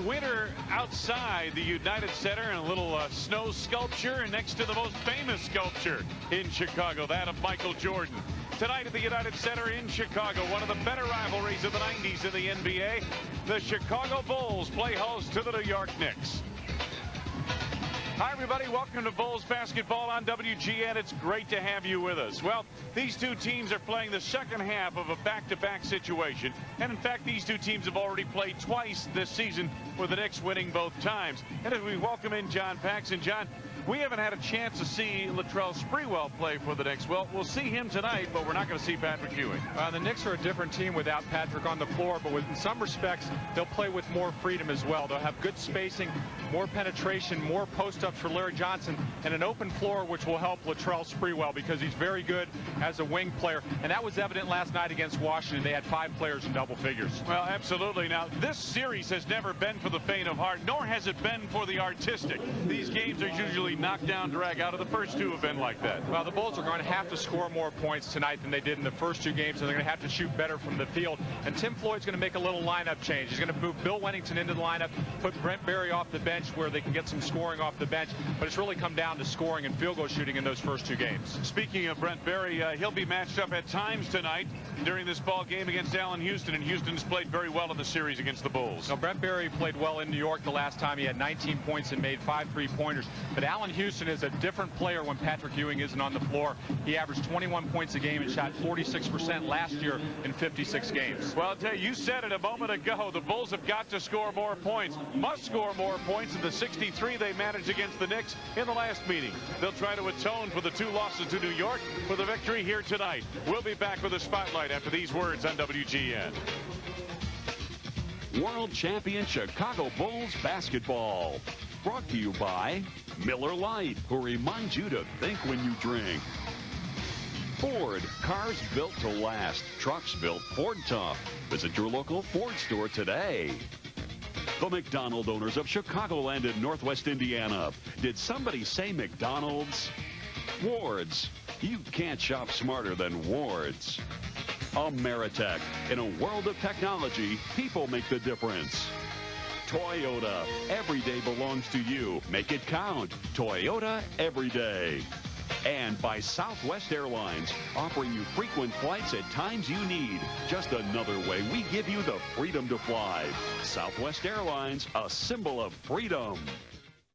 winter outside the United Center and a little snow sculpture next to the most famous sculpture in Chicago, that of Michael Jordan. Tonight at the United Center in Chicago, one of the better rivalries of the 90s in the NBA, the Chicago Bulls play host to the New York Knicks. Hi, everybody. Welcome to Bulls basketball on WGN. It's great to have you with us. Well, these two teams are playing the second half of a back-to-back situation. And, in fact, these two teams have already played twice this season, with the Knicks winning both times. And as we welcome in John Paxson. John, we haven't had a chance to see Latrell Sprewell play for the Knicks. Well, we'll see him tonight, but we're not going to see Patrick Ewing. The Knicks are a different team without Patrick on the floor, but in some respects, they'll play with more freedom as well. They'll have good spacing, more penetration, more post-ups for Larry Johnson, and an open floor, which will help Latrell Sprewell because he's very good as a wing player. And that was evident last night against Washington. They had 5 players in double figures. Well, absolutely. Now, this series has never been for the faint of heart, nor has it been for the artistic. These games are usually knockdown, drag out. Of the first two have been like that. Well, the Bulls are going to have to score more points tonight than they did in the first 2 games, and they're going to have to shoot better from the field. And Tim Floyd's going to make a little lineup change. He's going to move Bill Wennington into the lineup, put Brent Berry off the bench where they can get some scoring off the bench. But it's really come down to scoring and field goal shooting in those first 2 games. Speaking of Brent Berry, he'll be matched up at times tonight during this ball game against Allen Houston, and Houston's played very well in the series against the Bulls. Now, Brent Berry played well in New York the last time. He had 19 points and made 5 3-pointers. But Allen Houston is a different player when Patrick Ewing isn't on the floor. He averaged 21 points a game and shot 46% last year in 56 games. Well, I'll tell you said it a moment ago. The Bulls have got to score more points, must score more points than the 63 they managed against the Knicks in the last meeting. They'll try to atone for the 2 losses to New York with a victory here tonight. We'll be back with a spotlight after these words on WGN. World Champion Chicago Bulls basketball. Brought to you by Miller Lite, who reminds you to think when you drink. Ford, cars built to last. Trucks built Ford tough. Visit your local Ford store today. The McDonald owners of Chicagoland in Northwest Indiana. Did somebody say McDonald's? Ward's. You can't shop smarter than Ward's. Ameritech. In a world of technology, people make the difference. Toyota. Every day belongs to you. Make it count. Toyota every day. And by Southwest Airlines, offering you frequent flights at times you need. Just another way we give you the freedom to fly. Southwest Airlines, a symbol of freedom.